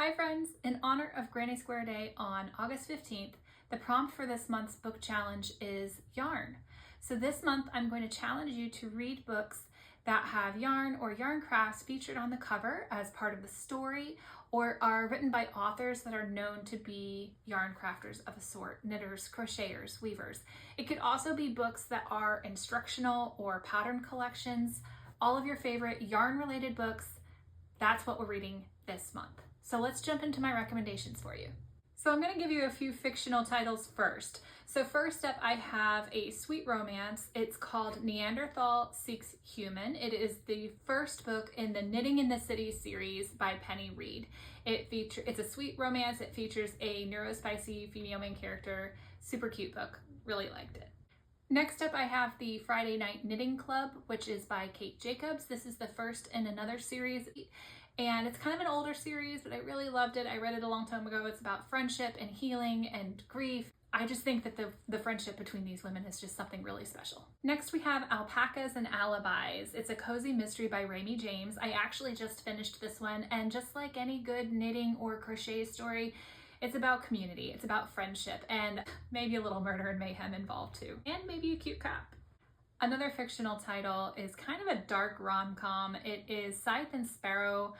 Hi friends! In honor of Granny Square Day on August 15th, the prompt for this month's book challenge is yarn. So this month I'm going to challenge you to read books that have yarn or yarn crafts featured on the cover as part of the story, or are written by authors that are known to be yarn crafters of a sort, knitters, crocheters, weavers. It could also be books that are instructional or pattern collections, all of your favorite yarn related books. That's what we're reading this month. So let's jump into my recommendations for you. So I'm going to give you a few fictional titles first. So first up, I have a sweet romance. It's called Neanderthal Seeks Human. It is the first book in the Knitting in the City series by Penny Reed. It's a sweet romance. It features a neurospicy female main character. Super cute book. Really liked it. Next up, I have the Friday Night Knitting Club, which is by Kate Jacobs. This is the first in another series. And it's kind of an older series, but I really loved it. I read it a long time ago. It's about friendship and healing and grief. I just think that the friendship between these women is just something really special. Next, we have Alpacas and Alibis. It's a cozy mystery by Raimi James. I actually just finished this one, and just like any good knitting or crochet story, it's about community, it's about friendship, and maybe a little murder and mayhem involved too, and maybe a cute cat. Another fictional title is kind of a dark rom-com. It is Scythe and Sparrow.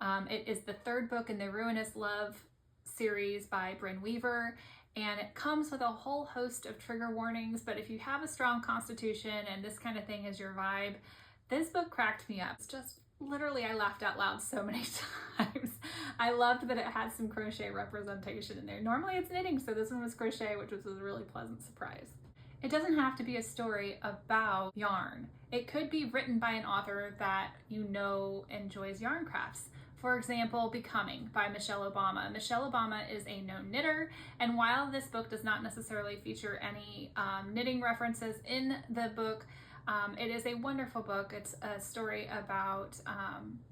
It is the third book in the Ruinous Love series by Bryn Weaver, and it comes with a whole host of trigger warnings, but if you have a strong constitution and this kind of thing is your vibe, this book cracked me up. It's just literally, I laughed out loud so many times. I loved that it had some crochet representation in there. Normally it's knitting, so this one was crochet, which was a really pleasant surprise. It doesn't have to be a story about yarn. It could be written by an author that you know enjoys yarn crafts. For example, Becoming by Michelle Obama. Michelle Obama is a known knitter, and while this book does not necessarily feature any knitting references in the book, it is a wonderful book. It's a story about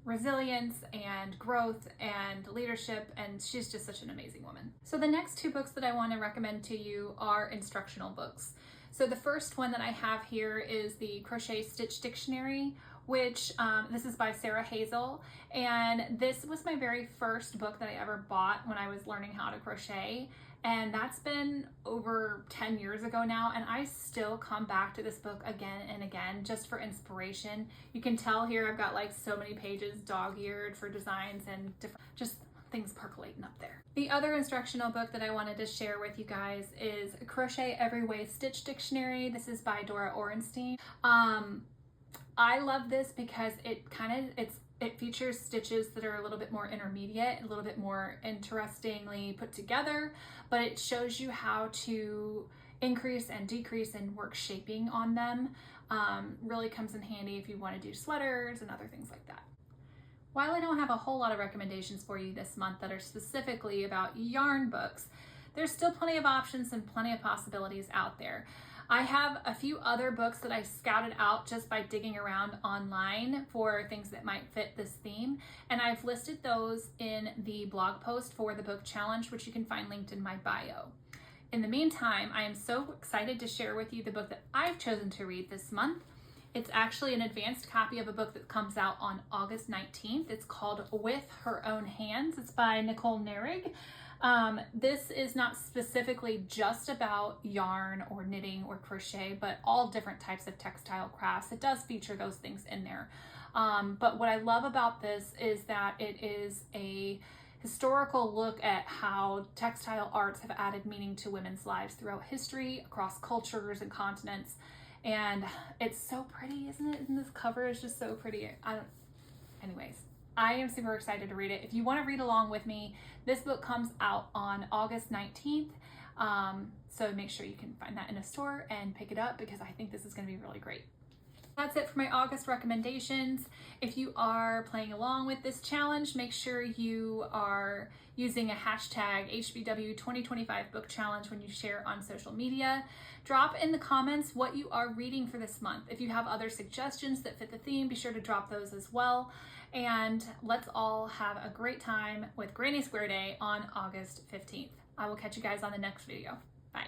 resilience and growth and leadership, and she's just such an amazing woman. So the next two books that I want to recommend to you are instructional books. So the first one that I have here is the Crochet Stitch Dictionary, which this is by Sarah Hazel, and this was my very first book that I ever bought when I was learning how to crochet, and that's been over 10 years ago now, and I still come back to this book again and again just for inspiration. You can tell here I've got like so many pages dog-eared for designs and different just things percolating up there. The other instructional book that I wanted to share with you guys is Crochet Every Way Stitch Dictionary. This is by Dora Orenstein. I love this because it features stitches that are a little bit more intermediate, a little bit more interestingly put together, but it shows you how to increase and decrease and work shaping on them. Really comes in handy if you want to do sweaters and other things like that. While I don't have a whole lot of recommendations for you this month that are specifically about yarn books, there's still plenty of options and plenty of possibilities out there. I have a few other books that I scouted out just by digging around online for things that might fit this theme, and I've listed those in the blog post for the book challenge, which you can find linked in my bio. In the meantime, I am so excited to share with you the book that I've chosen to read this month. It's actually an advanced copy of a book that comes out on August 19th. It's called With Her Own Hands. It's by Nicole Nehrig. This is not specifically just about yarn or knitting or crochet, but all different types of textile crafts. It does feature those things in there. But what I love about this is that it is a historical look at how textile arts have added meaning to women's lives throughout history, across cultures and continents. And it's so pretty, isn't it? And this cover is just so pretty. Anyways, I am super excited to read it. If you want to read along with me, this book comes out on August 19th. So make sure you can find that in a store and pick it up, because I think this is going to be really great. That's it for my August recommendations. If you are playing along with this challenge, make sure you are using a hashtag HBW2025 book challenge when you share on social media. Drop in the comments what you are reading for this month. If you have other suggestions that fit the theme, be sure to drop those as well. And let's all have a great time with Granny Square Day on August 15th. I will catch you guys on the next video. Bye.